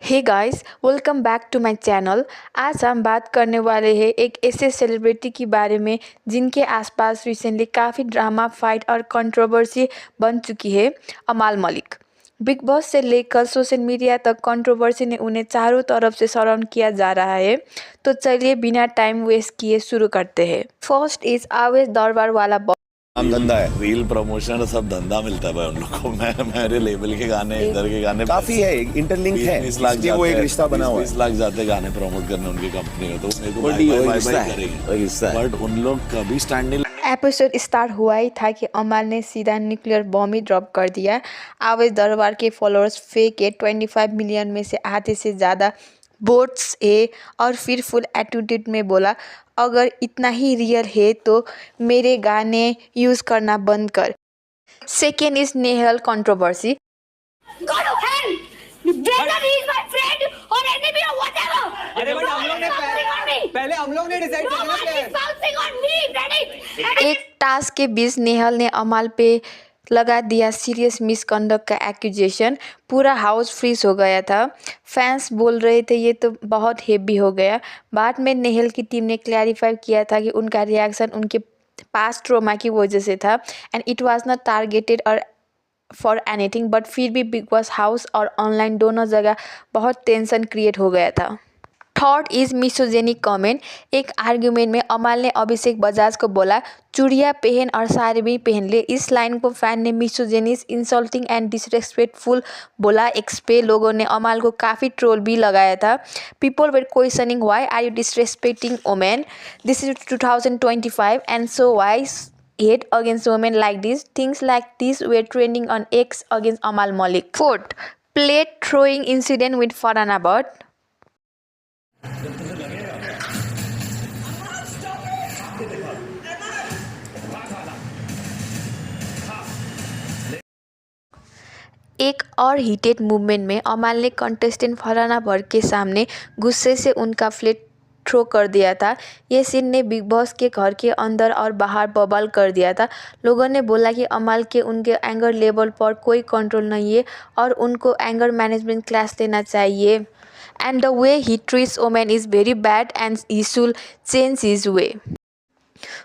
Hey guys, welcome back to my channel. आज हम बात करने वाले हैं एक ऐसे सेलिब्रिटी के बारे में जिनके आसपास रिसेंटली काफ़ी ड्रामा, फाइट और कंट्रोवर्सी बन चुकी है। अमाल मलिक। बिग बॉस से लेकर सोशल मीडिया तक कंट्रोवर्सी ने उन्हें चारों तरफ से सराउंड किया जा रहा है। तो चलिए बिना टाइम वेस्ट किए शुरू करते हैं। फर्स्ट इज आवेश दरबार वाला काम धंधा है, रील प्रमोशन सब धंधा मिलता है भाई उन लोग को। मेरे लेवल के गाने, इधर के गाने काफी है, इंटरलिंक है, 20 लाख वो एक रिश्ता बना हुआ है। 20 लाख जाते गाने प्रमोट करने उनकी कंपनी में, तो मेरे को हिस्सा है। बट उन लोग कभी स्टैंड नहीं। एपिसोड स्टार्ट हुआ ही था कि अमाल ने सीधा न्यूक्लियर बॉम्ब ही ड्रॉप कर दिया। आवेश दरबार के फॉलोअर्स फेक है 25 मिलियन में से आधे से ज़्यादा वोट्स है और फिर फुल एटीट्यूड में बोला, अगर इतना ही रियल है तो मेरे गाने यूज़ करना बंद कर। Second is Nehal controversy. पहले हम लोग ने डिसाइड एक टास्क के बीच नेहल ने अमाल पे लगा दिया सीरियस मिसकंडक्ट का एक्यूजेशन। पूरा हाउस फ्रीज हो गया था। फैंस बोल रहे थे ये तो बहुत हेवी हो गया। बाद में नेहल की टीम ने क्लैरिफाई किया था कि उनका रिएक्शन उनके पास्ट ट्रॉमा की वजह से था and it was not targeted और फॉर एनीथिंग। बट फिर भी बिग बॉस हाउस और ऑनलाइन दोनों जगह बहुत टेंशन क्रिएट हो गया था। Third is misogynic comment. एक आर्ग्यूमेंट में अमाल ने अभिषेक बजाज को बोला, चूड़िया पहन और साड़ी भी पहन ले। इस लाइन को फैन ने मिसोजेनिस, इंसल्टिंग एंड डिसरेस्पेक्टफुल बोला। एक्स पे लोगों ने अमाल को काफ़ी ट्रोल भी लगाया था। People were questioning why are you disrespecting women, this is 2025 and so why hate against women like this. Things like this were trending on X against Amal Malik. Fourth, plate throwing incident with Farhan Abbott. एक और heated movement में अमाल ने contestant Farhan Abbas के सामने गुस्से से उनका plate throw कर दिया था। ये सीन ने बिग बॉस के घर के अंदर और बाहर बवाल कर दिया था। लोगों ने बोला कि अमाल के उनके एंगर लेवल पर कोई कंट्रोल नहीं है और उनको एंगर मैनेजमेंट क्लास लेना चाहिए and the way he treats women is very bad and he should change his way.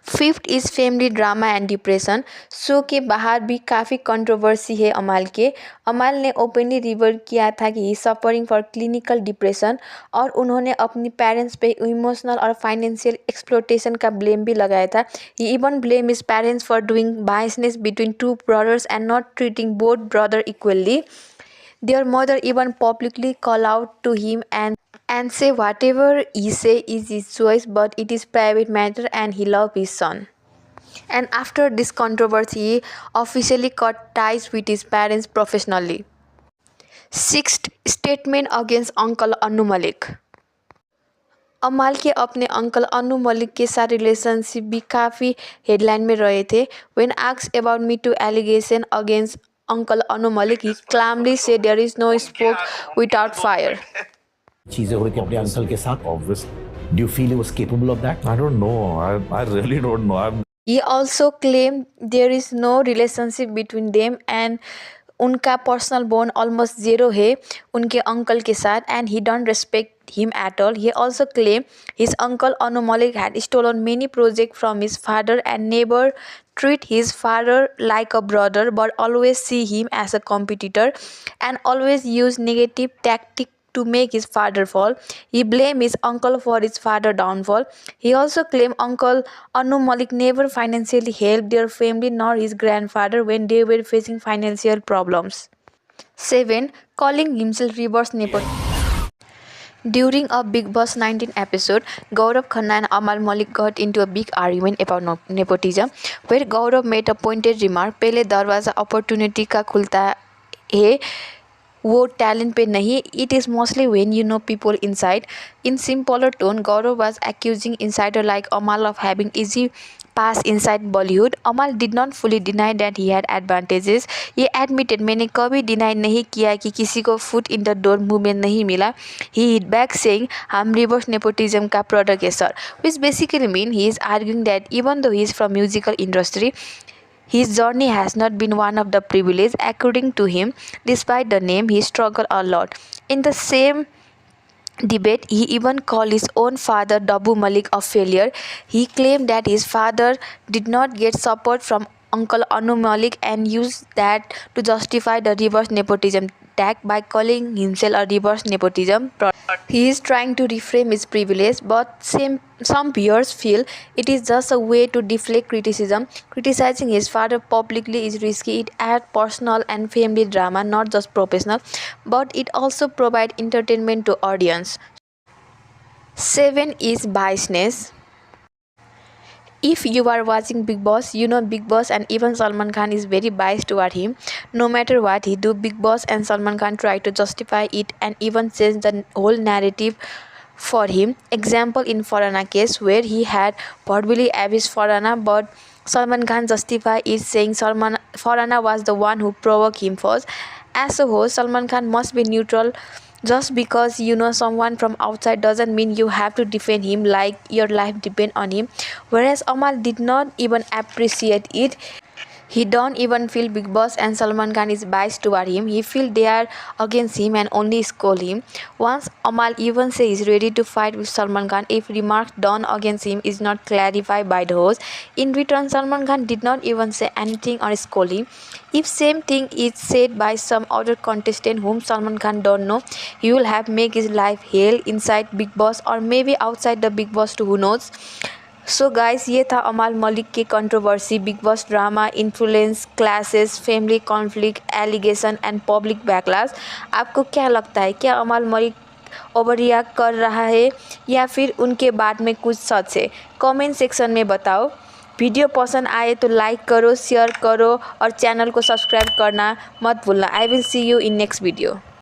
Fifth is family drama and depression. Show के बाहर भी काफ़ी कंट्रोवर्सी है अमाल के। अमाल ने ओपनली रिवील किया था कि ही सफरिंग फॉर क्लिनिकल डिप्रेशन और उन्होंने अपनी पेरेंट्स पे इमोशनल और फाइनेंशियल एक्सप्लोटेशन का ब्लेम भी लगाया था। He even blame his parents for doing biasness between two brothers and not treating both brother equally. Their mother even publicly called out to him and say whatever he say is his choice, but it is private matter and he loves his son. And after this controversy, he officially cut ties with his parents professionally. Sixth, statement against Uncle Anu Malik. अमाल के अपने uncle Anu Malik के साथ relationship भी काफ़ी headline में रहे थे। When asked about Me Too allegation against Uncle Anu Malik, he calmly said there is no smoke without fire. चीजें हुई थी अपने अंकल के साथ. Obviously, do you feel he was capable of that? I don't know. I really don't know. He also claimed there is no relationship between them and उनका personal bond almost zero है उनके uncle के साथ and he don't respect him at all. He also claimed his uncle Anu Malik had stolen many projects from his father and never treat his father like a brother but always see him as a competitor and always use negative tactics to make his father fall. He blamed his uncle for his father's downfall. He also claimed Uncle Anu Malik never financially helped their family nor his grandfather when they were facing financial problems. 7. Calling himself reverse nepotism. During a Big Boss 19 episode, Gaurav Khanna and Amal Malik got into a big argument about nepotism, where Gaurav made a pointed remark, पहले दरवाज़ा opportunity का खुलता है वो talent पे नहीं, it is mostly when you know people inside. In simpler tone, Gaurav was accusing insider like Amaal of having easy pass inside Bollywood. Amaal did not fully deny that he had advantages. ये admitted, मैंने कभी deny नहीं किया कि किसी को foot in the door movement नहीं मिला. ही हिट बैक सेइंग हम रिवर्स नेपोटिज्म का प्रोडक्ट है sir, which basically mean he is arguing that even though he is from musical industry, his journey has not been one of the privilege. According to him, despite the name, he struggled a lot. In the same debate, he even called his own father Dabu Malik a failure. He claimed that his father did not get support from Uncle Anu Malik and used that to justify the reverse nepotism tag by calling himself a reverse nepotism product. He is trying to reframe his privilege, but some viewers feel it is just a way to deflect criticism. Criticizing his father publicly is risky. It adds personal and family drama, not just professional, but it also provides entertainment to audience. 7 is biasness. If you are watching Bigg Boss, you know Bigg Boss and even Salman Khan is very biased toward him. No matter what he do, Bigg Boss and Salman Khan try to justify it and even change the whole narrative for him. Example in Farhana case where he had verbally abused Farhana, but Salman Khan justified it saying Farhana was the one who provoked him first. As a host, Salman Khan must be neutral. Just because you know someone from outside doesn't mean you have to defend him like your life depends on him. Whereas Amal did not even appreciate it. He don't even feel Bigg Boss and Salman Khan is biased toward him. He feel they are against him and only scold him. Once Amal even says he's ready to fight with Salman Khan if remarks done against him is not clarified by the host. In return, Salman Khan did not even say anything or scold him. If same thing is said by some other contestant whom Salman Khan don't know, he will have make his life hell inside Bigg Boss or maybe outside the Bigg Boss too, who knows. So guys, ये था अमाल मलिक की controversy, bigg boss drama, influence, classes, family conflict, allegation and public backlash. आपको क्या लगता है, क्या अमाल Malik over react कर रहा है या फिर उनके बाद में कुछ सच है? कमेंट सेक्शन में बताओ। वीडियो पसंद आए तो लाइक करो, शेयर करो और चैनल को सब्सक्राइब करना मत भूलना। I will see you in next video.